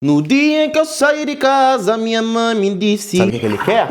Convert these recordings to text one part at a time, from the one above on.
No dia em que eu saí de casa, minha mãe me disse... Sabe o que ele quer?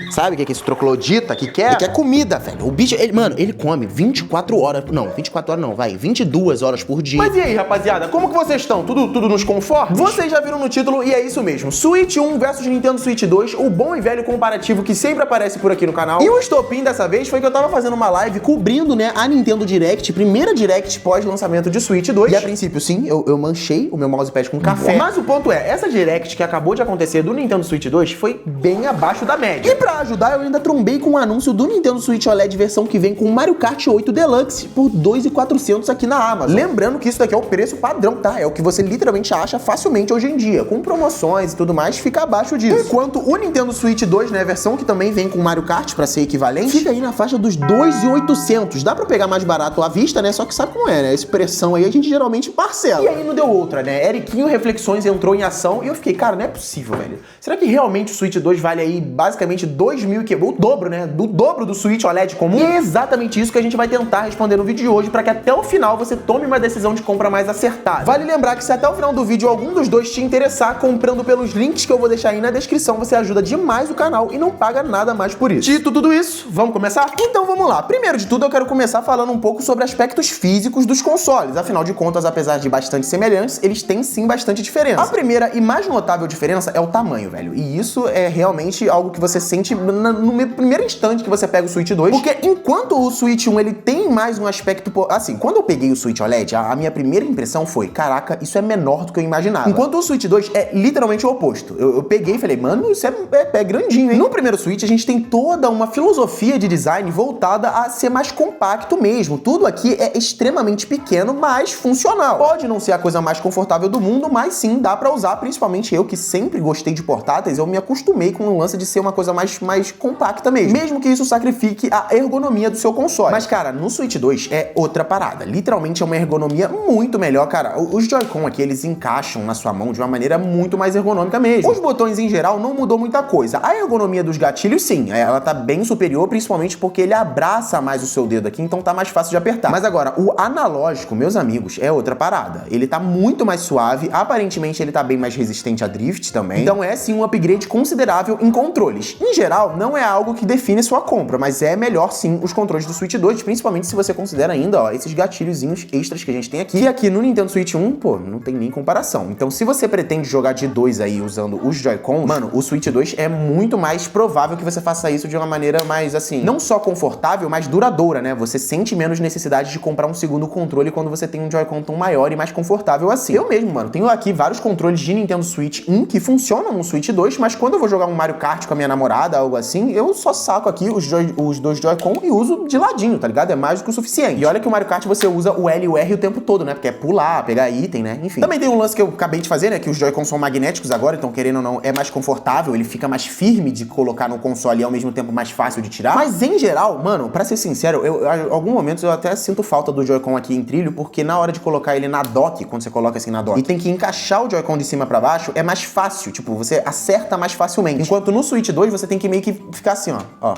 Sabe o que esse troglodita que quer? Ele quer comida, velho. O bicho, ele come 24 horas... Não, 24 horas não, vai. 22 horas por dia. Mas e aí, rapaziada? Como que vocês estão? Tudo nos conformes? Vocês já viram no título e é isso mesmo. Switch 1 versus Nintendo Switch 2, o bom e velho comparativo que sempre aparece por aqui no canal. E o estopim dessa vez foi que eu tava fazendo uma live cobrindo, né, a Nintendo Direct, primeira Direct pós-lançamento de Switch 2. E a princípio, sim, eu manchei o meu mousepad com café. Mas o ponto é, essa Direct que acabou de acontecer do Nintendo Switch 2 foi bem abaixo da média. E pra ajudar, eu ainda trombei com o anúncio do Nintendo Switch OLED versão que vem com Mario Kart 8 Deluxe por R$ 2.400 aqui na Amazon. Lembrando que isso daqui é o preço padrão, tá? É o que você literalmente acha facilmente hoje em dia. Com promoções e tudo mais, fica abaixo disso. Enquanto o Nintendo Switch 2, né, versão que também vem com Mario Kart pra ser equivalente, fica aí na faixa dos R$ 2.800. Dá pra pegar mais barato à vista, né? Só que sabe como é, né? Essa pressão aí a gente geralmente parcela. E aí não deu outra, né? Eriquinho Reflexões entrou em ação e eu fiquei, cara, não é possível, velho. Será que realmente o Switch 2 vale aí basicamente 2.000 que o dobro, né? Do dobro do Switch OLED comum? E é exatamente isso que a gente vai tentar responder no vídeo de hoje para que até o final você tome uma decisão de compra mais acertada. Vale lembrar que se até o final do vídeo algum dos dois te interessar, comprando pelos links que eu vou deixar aí na descrição, você ajuda demais o canal e não paga nada mais por isso. Dito tudo isso, vamos começar? Então vamos lá. Primeiro de tudo, eu quero começar falando um pouco sobre aspectos físicos dos consoles. Afinal de contas, apesar de bastante semelhantes, eles têm sim bastante diferença. A primeira e mais notável diferença é o tamanho, velho. E isso é realmente algo que você sente no primeiro instante que você pega o Switch 2, porque enquanto o Switch 1 ele tem mais um aspecto, assim, quando eu peguei o Switch OLED, a minha primeira impressão foi, caraca, isso é menor do que eu imaginava. Enquanto o Switch 2 é literalmente o oposto. Eu peguei e falei, mano, isso é grandinho, hein? No primeiro Switch a gente tem toda uma filosofia de design voltada a ser mais compacto mesmo. Tudo aqui é extremamente pequeno, mas funcional. Pode não ser a coisa mais confortável do mundo, mas sim dá pra usar, principalmente eu que sempre gostei de portáteis, eu me acostumei com o lance de ser uma coisa mais compacta mesmo que isso sacrifique a ergonomia do seu console. Mas, cara, no Switch 2 é outra parada. Literalmente é uma ergonomia muito melhor, cara. Os Joy-Con aqui, eles encaixam na sua mão de uma maneira muito mais ergonômica mesmo. Os botões, em geral, não mudou muita coisa. A ergonomia dos gatilhos, sim, ela tá bem superior, principalmente porque ele abraça mais o seu dedo aqui, então tá mais fácil de apertar. Mas agora, o analógico, meus amigos, é outra parada. Ele tá muito mais suave, aparentemente ele tá bem mais resistente a drift também. Então é, sim, um upgrade considerável em controles. Em geral, não é algo que define sua compra, mas é melhor sim os controles do Switch 2, principalmente se você considera ainda, ó, esses gatilhozinhos extras que a gente tem aqui. E aqui no Nintendo Switch 1, pô, não tem nem comparação. Então se você pretende jogar de 2 aí usando os Joy-Cons, mano, o Switch 2 é muito mais provável que você faça isso de uma maneira mais, assim, não só confortável, mas duradoura, né? Você sente menos necessidade de comprar um segundo controle quando você tem um Joy-Con tão maior e mais confortável assim. Eu mesmo, mano, tenho aqui vários controles de Nintendo Switch 1 que funcionam no Switch 2, mas quando eu vou jogar um Mario Kart com a minha namorada, algo assim, eu só saco aqui os dois Joy-Con e uso de ladinho, tá ligado? É mais do que o suficiente. E olha que o Mario Kart você usa o L e o R o tempo todo, né? Porque é pular, pegar item, né? Enfim. Também tem um lance que eu acabei de fazer, né? Que os Joy-Con são magnéticos agora, então querendo ou não, é mais confortável, ele fica mais firme de colocar no console e ao mesmo tempo mais fácil de tirar. Mas em geral, mano, pra ser sincero, em alguns momentos eu até sinto falta do Joy-Con aqui em trilho, porque na hora de colocar ele na dock, quando você coloca assim na dock, e tem que encaixar o Joy-Con de cima pra baixo, é mais fácil, tipo, você acerta mais facilmente. Enquanto no Switch 2 você tem que meio que ficar assim, ó.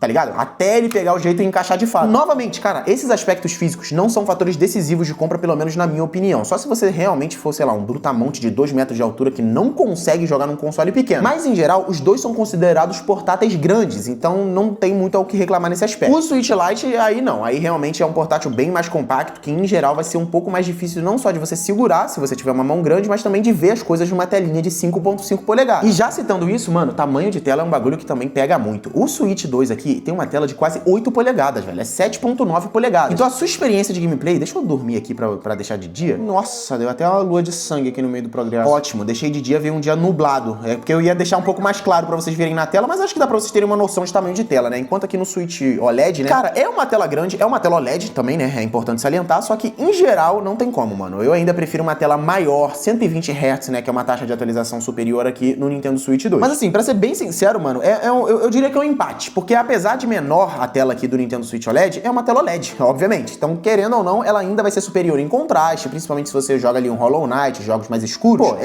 Tá ligado? Até ele pegar o jeito e encaixar de fato. Novamente, cara, esses aspectos físicos não são fatores decisivos de compra, pelo menos na minha opinião. Só se você realmente for, sei lá, um brutamonte de 2 metros de altura que não consegue jogar num console pequeno. Mas, em geral, os dois são considerados portáteis grandes, então não tem muito ao que reclamar nesse aspecto. O Switch Lite, aí não. Aí realmente é um portátil bem mais compacto, que em geral vai ser um pouco mais difícil não só de você segurar, se você tiver uma mão grande, mas também de ver as coisas numa telinha de 5.5 polegadas. E já citando isso, mano, tamanho de tela é um bagulho que também pega muito. O Switch 2 aqui tem uma tela de quase 8 polegadas, velho. É 7.9 polegadas. Então a sua experiência de gameplay... Deixa eu dormir aqui pra deixar de dia. Nossa, deu até uma lua de sangue aqui no meio do programa. Ótimo, deixei de dia, veio um dia nublado. É porque eu ia deixar um pouco mais claro pra vocês verem na tela, mas acho que dá pra vocês terem uma noção de tamanho de tela, né? Enquanto aqui no Switch OLED, né? Cara, é uma tela grande, é uma tela OLED também, né? É importante salientar, só que em geral não tem como, mano. Eu ainda prefiro uma tela maior, 120 Hz, né? Que é uma taxa de atualização superior aqui no Nintendo Switch 2. Mas assim, pra ser bem sincero, mano, eu diria que é um empate. Porque apesar apesar de menor a tela aqui do Nintendo Switch OLED, é uma tela OLED, obviamente. Então, querendo ou não, ela ainda vai ser superior em contraste, principalmente se você joga ali um Hollow Knight, jogos mais escuros. Pô,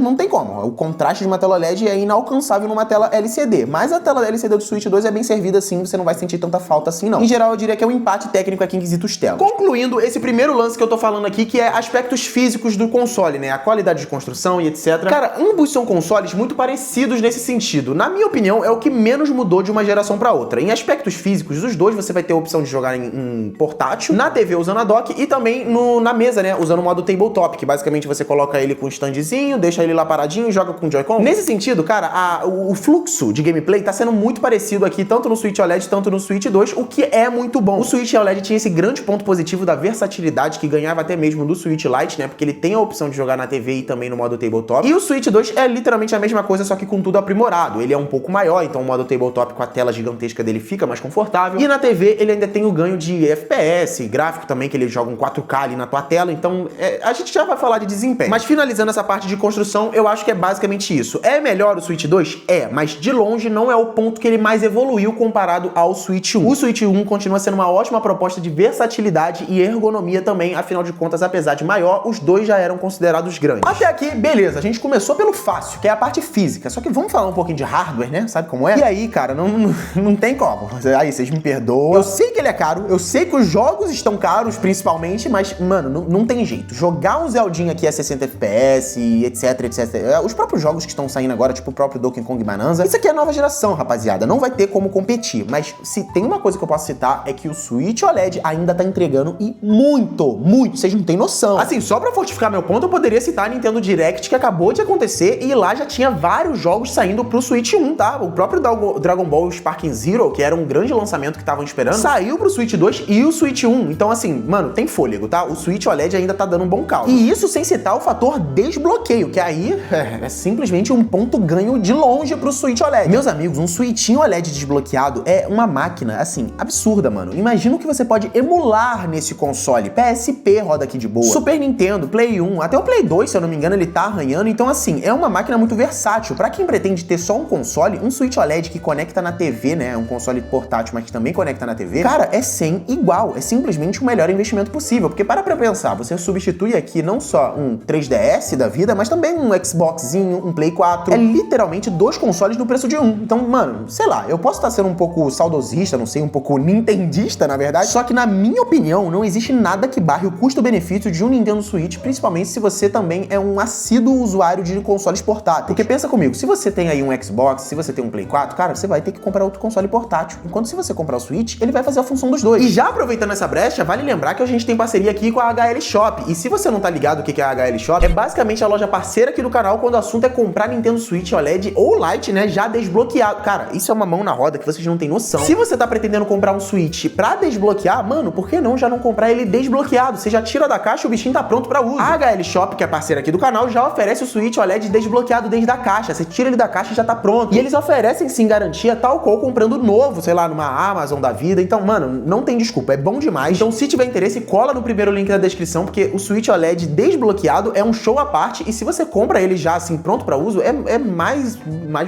não tem como. O contraste de uma tela OLED é inalcançável numa tela LCD. Mas a tela LCD do Switch 2 é bem servida assim, você não vai sentir tanta falta assim, não. Em geral, eu diria que é um empate técnico aqui em quesitos telas. Concluindo esse primeiro lance que eu tô falando aqui, que é aspectos físicos do console, né? A qualidade de construção e etc. Cara, ambos são consoles muito parecidos nesse sentido. Na minha opinião, é o que menos mudou de uma geração pra outra. Em aspectos físicos dos dois, você vai ter a opção de jogar em portátil, na TV usando a dock e também na mesa, né? Usando o modo tabletop, que basicamente você coloca ele com um standzinho, deixa ele lá paradinho e joga com o Joy-Con. Nesse sentido, cara, o fluxo de gameplay tá sendo muito parecido aqui, tanto no Switch OLED, tanto no Switch 2, o que é muito bom. O Switch OLED tinha esse grande ponto positivo da versatilidade que ganhava até mesmo do Switch Lite, né? Porque ele tem a opção de jogar na TV e também no modo tabletop. E o Switch 2 é literalmente a mesma coisa, só que com tudo aprimorado. Ele é um pouco maior, então o modo tabletop com a tela gigantesca dele fica mais confortável. E na TV ele ainda tem o ganho de FPS, gráfico também, que ele joga um 4K ali na tua tela, então a gente já vai falar de desempenho. Mas finalizando essa parte de construção, eu acho que é basicamente isso. É melhor o Switch 2? É, mas de longe não é o ponto que ele mais evoluiu comparado ao Switch 1. O Switch 1 continua sendo uma ótima proposta de versatilidade e ergonomia também, afinal de contas, apesar de maior, os dois já eram considerados grandes. Até aqui, beleza, a gente começou pelo fácil, que é a parte física, só que vamos falar um pouquinho de hardware, né? Sabe como é? E aí, cara, não tem como. Aí, vocês me perdoam. Eu sei que ele é caro, eu sei que os jogos estão caros, principalmente, mas, mano, não tem jeito. Jogar um Zeldinha aqui a 60 FPS, etc, etc. Os próprios jogos que estão saindo agora, tipo o próprio Donkey Kong Bonanza, isso aqui é nova geração, rapaziada. Não vai ter como competir. Mas se tem uma coisa que eu posso citar, é que o Switch OLED ainda tá entregando e muito. Vocês não têm noção. Assim, só pra fortificar meu ponto, eu poderia citar a Nintendo Direct, que acabou de acontecer, e lá já tinha vários jogos saindo pro Switch 1, tá? O próprio Dragon Ball Sparking Zero, que era um grande lançamento que estavam esperando, saiu pro Switch 2 e o Switch 1. Então, assim, mano, tem fôlego, tá? O Switch OLED ainda tá dando um bom caldo. E isso sem citar o fator desbloqueio, que aí é simplesmente um ponto ganho de longe pro Switch OLED. Meus amigos, um Switchinho OLED desbloqueado é uma máquina, assim, absurda, mano. Imagina o que você pode emular nesse console. PSP roda aqui de boa. Super Nintendo, Play 1, até o Play 2, se eu não me engano, ele tá arranhando. Então, assim, é uma máquina muito versátil. Pra quem pretende ter só um console, um Switch OLED que conecta na TV, né? Um console portátil, mas que também conecta na TV, cara, é sem igual. É simplesmente o melhor investimento possível. Porque para pra pensar, você substitui aqui não só um 3DS da vida, mas também um Xboxzinho, um Play 4. É literalmente dois consoles no preço de um. Então, mano, sei lá, eu posso estar sendo um pouco saudosista, não sei, um pouco nintendista, na verdade, só que na minha opinião, não existe nada que barre o custo-benefício de um Nintendo Switch, principalmente se você também é um assíduo usuário de consoles portáteis. Porque pensa comigo, se você tem aí um Xbox, se você tem um Play 4, cara, você vai ter que comprar outro console portátil. Enquanto se você comprar o Switch, ele vai fazer a função dos dois. E já aproveitando essa brecha, vale lembrar que a gente tem parceria aqui com a HL Shop. E se você não tá ligado o que é a HL Shop, é basicamente a loja parceira aqui do canal quando o assunto é comprar Nintendo Switch OLED ou Lite, né, já desbloqueado. Cara, isso é uma mão na roda que vocês não têm noção. Se você tá pretendendo comprar um Switch pra desbloquear, mano, por que não já não comprar ele desbloqueado? Você já tira da caixa e o bichinho tá pronto pra uso. A HL Shop, que é parceira aqui do canal, já oferece o Switch OLED desbloqueado desde a caixa. Você tira ele da caixa e já tá pronto. E eles oferecem sim garantia tal qual comprando novo, sei lá, numa Amazon da vida. Então, mano, não tem desculpa, é bom demais. Então, se tiver interesse, cola no primeiro link da descrição, porque o Switch OLED desbloqueado é um show à parte. E se você compra ele já assim, pronto pra uso, é mais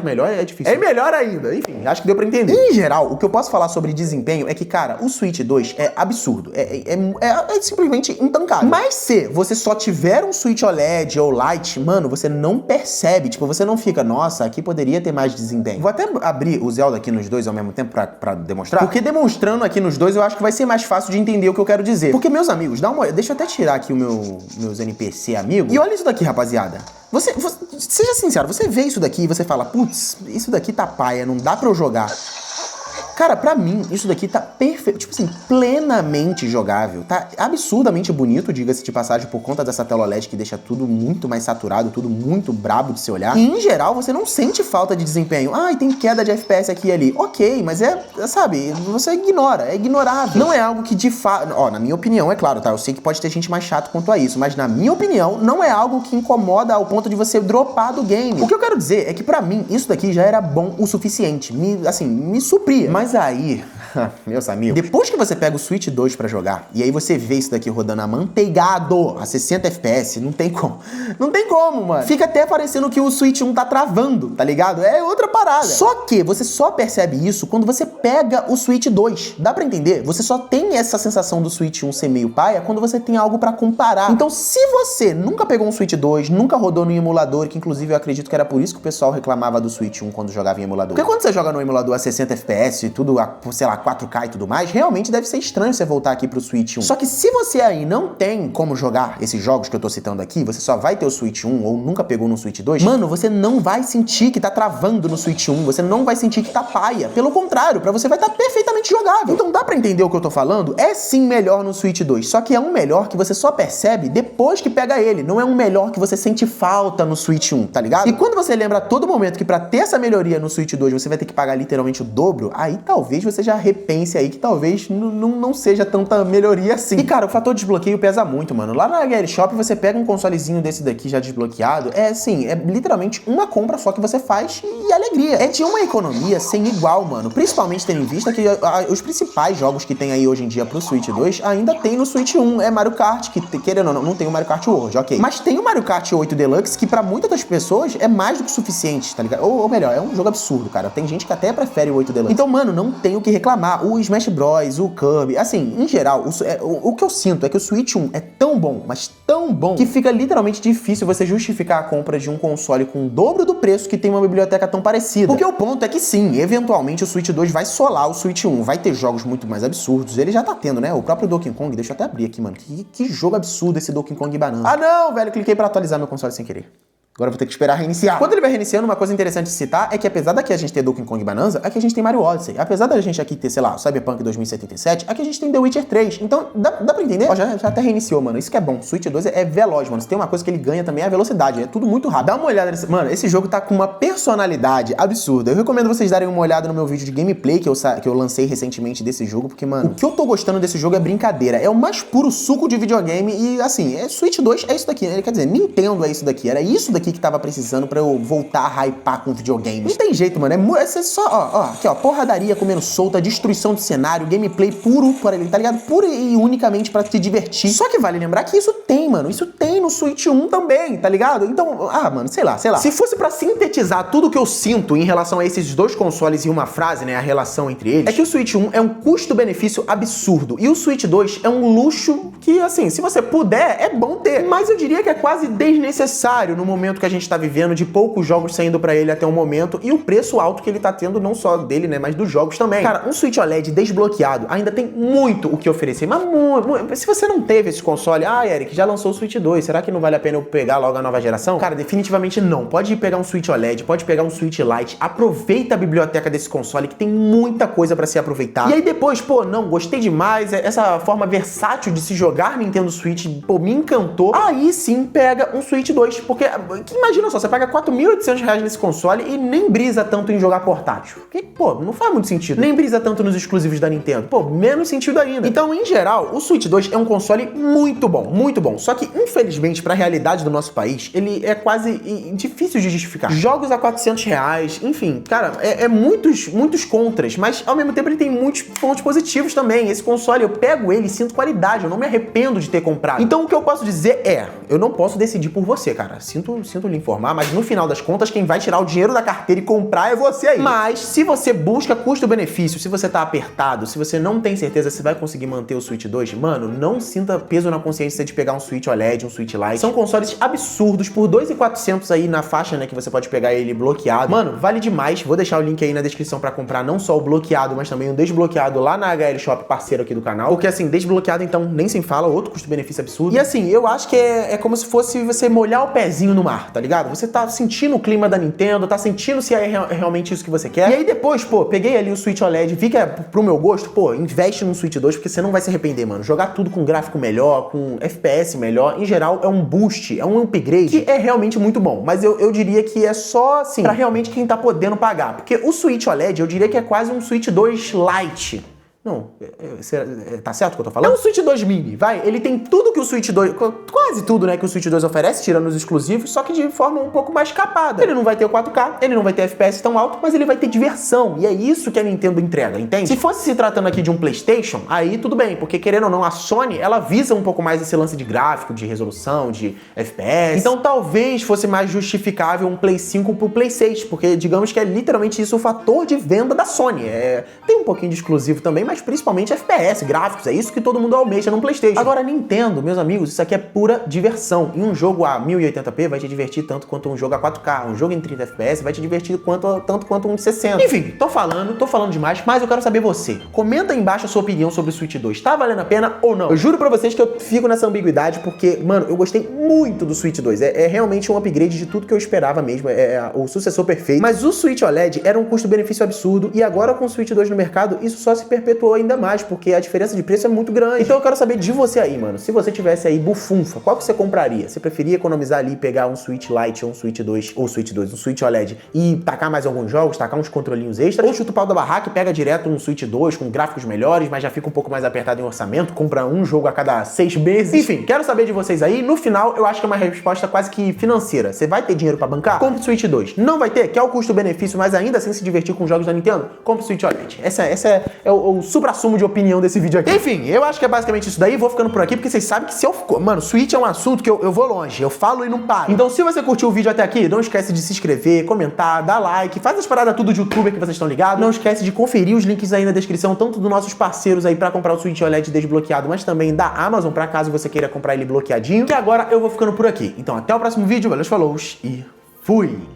melhor, é difícil. É melhor ainda. Enfim, acho que deu pra entender. Em geral, o que eu posso falar sobre desempenho é que, cara, o Switch 2 é absurdo. É simplesmente intancável. Mas se você só tiver um Switch OLED ou Lite, mano, você não percebe. Tipo, você não fica, nossa, aqui poderia ter mais desempenho. Vou até abrir o Zelda aqui nos dois ao mesmo tempo pra demonstrar. Porque demonstrando aqui nos dois, eu acho que vai ser mais fácil de entender o que eu quero dizer. Porque, meus amigos, deixa eu até tirar aqui meus NPC amigos. E olha isso daqui, rapaziada. Seja sincero, você vê isso daqui e você fala, putz, isso daqui tá paia, não dá pra eu jogar. Cara, pra mim, isso daqui tá perfeito, tipo assim, plenamente jogável. Tá absurdamente bonito, diga-se de passagem, por conta dessa tela OLED que deixa tudo muito mais saturado, tudo muito brabo de se olhar. E, em geral, você não sente falta de desempenho. Ah, tem queda de FPS aqui e ali. Ok, mas sabe, você ignora, é ignorável. Não é algo que de fato... Ó, na minha opinião, é claro, tá? Eu sei que pode ter gente mais chata quanto a isso, mas na minha opinião, não é algo que incomoda ao ponto de você dropar do game. O que eu quero dizer é que, pra mim, isso daqui já era bom o suficiente. Me supria. Mas Mas aí, meus amigos, depois que você pega o Switch 2 pra jogar, e aí você vê isso daqui rodando amanteigado a 60 FPS, não tem como. Não tem como, mano. Fica até parecendo que o Switch 1 tá travando, tá ligado? É outra parada. Só que você só percebe isso quando você pega o Switch 2. Dá pra entender? Você só tem essa sensação do Switch 1 ser meio paia quando você tem algo pra comparar. Então, se você nunca pegou um Switch 2, nunca rodou no emulador, que inclusive eu acredito que era por isso que o pessoal reclamava do Switch 1 quando jogava em emulador. Porque quando você joga no emulador a 60 FPS e tudo, sei lá, 4K e tudo mais, realmente deve ser estranho você voltar aqui pro Switch 1. Só que se você aí não tem como jogar esses jogos que eu tô citando aqui, você só vai ter o Switch 1 ou nunca pegou no Switch 2, mano, você não vai sentir que tá travando no Switch 1, você não vai sentir que tá paia. Pelo contrário, pra você vai estar perfeitamente jogável. Então dá pra entender o que eu tô falando? É sim melhor no Switch 2, só que é um melhor que você só percebe depois que pega ele, não é um melhor que você sente falta no Switch 1, tá ligado? E quando você lembra a todo momento que pra ter essa melhoria no Switch 2 você vai ter que pagar literalmente o dobro, aí talvez você já repense aí que talvez não seja tanta melhoria assim. E cara, o fator desbloqueio pesa muito, mano. Lá na HL Shop você pega um consolezinho desse daqui já desbloqueado, é assim, é literalmente uma compra só que você faz e alegria. É de uma economia sem igual, mano. Principalmente tendo em vista que os principais jogos que tem aí hoje em dia pro Switch 2 ainda tem no Switch 1. É Mario Kart, que querendo ou não tem o Mario Kart World, ok. Mas tem o Mario Kart 8 Deluxe, que pra muitas das pessoas é mais do que suficiente, tá ligado? Ou melhor, é um jogo absurdo, cara. Tem gente que até prefere o 8 Deluxe. Então, mano, não tem o que reclamar. O Smash Bros, o Kirby, assim, em geral, o que eu sinto é que o Switch 1 é tão bom, mas tão bom, que fica literalmente difícil você justificar a compra de um console com o dobro do preço que tem uma biblioteca tão parecida. Porque o ponto é que sim, eventualmente o Switch 2 vai solar o Switch 1, vai ter jogos muito mais absurdos, ele já tá tendo, né? O próprio Donkey Kong, deixa eu até abrir aqui, mano, que jogo absurdo esse Donkey Kong Banana. Ah não, velho, cliquei pra atualizar meu console sem querer. Agora eu vou ter que esperar reiniciar. Quando ele vai reiniciando, uma coisa interessante de citar é que apesar daqui a gente ter Donkey Kong Bonanza, aqui a gente tem Mario Odyssey. Apesar da gente aqui ter, sei lá, Cyberpunk 2077, aqui a gente tem The Witcher 3. Então, dá pra entender? Ó, já até reiniciou, mano. Isso que é bom. Switch 2 é veloz, mano. Se tem uma coisa que ele ganha também é a velocidade. É tudo muito rápido. Dá uma olhada nesse... Mano, esse jogo tá com uma personalidade absurda. Eu recomendo vocês darem uma olhada no meu vídeo de gameplay que eu lancei recentemente desse jogo, porque, mano, o que eu tô gostando desse jogo é brincadeira. É o mais puro suco de videogame e, assim, Switch 2 é isso daqui. Quer dizer, Nintendo é isso daqui. Era isso daqui que tava precisando pra eu voltar a hypar com videogames. Não tem jeito, mano. É só, ó, aqui, ó, porradaria comendo solta, destruição de cenário, gameplay puro, por ele, tá ligado? Puro e unicamente pra te divertir. Só que vale lembrar que isso tem, mano. Isso tem no Switch 1 também, tá ligado? Então, mano, sei lá. Se fosse pra sintetizar tudo que eu sinto em relação a esses dois consoles em uma frase, né, a relação entre eles, é que o Switch 1 é um custo-benefício absurdo e o Switch 2 é um luxo que, assim, se você puder, é bom ter. Mas eu diria que é quase desnecessário no momento que a gente tá vivendo, de poucos jogos saindo pra ele até o momento e o preço alto que ele tá tendo, não só dele, né, mas dos jogos também. Cara, um Switch OLED desbloqueado ainda tem muito o que oferecer, mas muito. Se você não teve esse console, Eric, já lançou o Switch 2, será que não vale a pena eu pegar logo a nova geração? Cara, definitivamente não. Pode pegar um Switch OLED, pode pegar um Switch Lite, aproveita a biblioteca desse console que tem muita coisa pra se aproveitar. E aí depois, não, gostei demais, essa forma versátil de se jogar Nintendo Switch, me encantou. Aí sim, pega um Switch 2, porque imagina só, você paga R$4.800 nesse console e nem brisa tanto em jogar portátil. Porque, não faz muito sentido. Nem brisa tanto nos exclusivos da Nintendo. Menos sentido ainda. Então, em geral, o Switch 2 é um console muito bom, muito bom. Só que, infelizmente, pra realidade do nosso país, ele é quase difícil de justificar. Jogos a R$400, enfim, cara, muitos contras, mas ao mesmo tempo ele tem muitos pontos positivos também. Esse console, eu pego ele e sinto qualidade, eu não me arrependo de ter comprado. Então, o que eu posso dizer eu não posso decidir por você, cara. Sinto lhe informar, mas no final das contas, quem vai tirar o dinheiro da carteira e comprar é você aí. Mas, se você busca custo-benefício, se você tá apertado, se você não tem certeza se vai conseguir manter o Switch 2, mano, não sinta peso na consciência de pegar um Switch OLED, um Switch Lite. São consoles absurdos, por R$2.400 aí na faixa, né, que você pode pegar ele bloqueado. Mano, vale demais. Vou deixar o link aí na descrição pra comprar não só o bloqueado, mas também o desbloqueado lá na HL Shop, parceiro aqui do canal. Porque, assim, desbloqueado, então, nem se fala, outro custo-benefício absurdo. E, assim, eu acho que é como se fosse você molhar o pezinho no mar, tá ligado? Você tá sentindo o clima da Nintendo, tá sentindo se é realmente isso que você quer. E aí depois, peguei ali o Switch OLED, vi que é pro meu gosto, investe no Switch 2, porque você não vai se arrepender, mano. Jogar tudo com gráfico melhor, com FPS melhor, em geral é um boost, é um upgrade, que é realmente muito bom. Mas eu diria que é só, assim, pra realmente quem tá podendo pagar. Porque o Switch OLED, eu diria que é quase um Switch 2 Lite. Não, tá certo o que eu tô falando? É um Switch 2 Mini, vai. Ele tem tudo que o Switch 2... Quase tudo, né, que o Switch 2 oferece, tirando os exclusivos, só que de forma um pouco mais capada. Ele não vai ter o 4K, ele não vai ter FPS tão alto, mas ele vai ter diversão. E é isso que a Nintendo entrega, entende? Se fosse se tratando aqui de um PlayStation, aí tudo bem, porque querendo ou não, a Sony, ela visa um pouco mais esse lance de gráfico, de resolução, de FPS. Então talvez fosse mais justificável um Play 5 pro Play 6, porque digamos que é literalmente isso o fator de venda da Sony. Tem um pouquinho de exclusivo também, mas principalmente FPS, gráficos, é isso que todo mundo almeja num PlayStation. Agora, Nintendo, meus amigos, isso aqui é pura diversão. E um jogo a 1080p vai te divertir tanto quanto um jogo a 4K. Um jogo em 30 FPS vai te divertir tanto quanto um de 60. Enfim, tô falando demais, mas eu quero saber você. Comenta aí embaixo a sua opinião sobre o Switch 2. Tá valendo a pena ou não? Eu juro pra vocês que eu fico nessa ambiguidade porque, mano, eu gostei muito do Switch 2. É realmente um upgrade de tudo que eu esperava mesmo. É o sucessor perfeito. Mas o Switch OLED era um custo-benefício absurdo e agora com o Switch 2 no mercado, isso só se perpetuou ainda mais, porque a diferença de preço é muito grande. Então eu quero saber de você aí, mano. Se você tivesse aí bufunfa, qual que você compraria? Você preferia economizar ali e pegar um Switch Lite ou um Switch 2, um Switch OLED e tacar mais alguns jogos, tacar uns controlinhos extras? Ou chuta o pau da barraca e pega direto um Switch 2 com gráficos melhores, mas já fica um pouco mais apertado em orçamento, compra um jogo a cada 6 meses? Enfim, quero saber de vocês aí. No final, eu acho que é uma resposta quase que financeira. Você vai ter dinheiro pra bancar? Compre o Switch 2. Não vai ter? Quer o custo-benefício, mas ainda assim se divertir com jogos da Nintendo? Compre o Switch OLED. Essa é o supra-sumo de opinião desse vídeo aqui. Enfim, eu acho que é basicamente isso daí. Vou ficando por aqui, porque vocês sabem que se eu... Mano, Switch é um assunto que eu vou longe. Eu falo e não paro. Então, se você curtiu o vídeo até aqui, não esquece de se inscrever, comentar, dar like, faz as paradas tudo de youtuber que vocês estão ligados. Não esquece de conferir os links aí na descrição, tanto dos nossos parceiros aí pra comprar o Switch OLED desbloqueado, mas também da Amazon, pra caso você queira comprar ele bloqueadinho. Que agora eu vou ficando por aqui. Então, até o próximo vídeo. Valeu, falou e fui!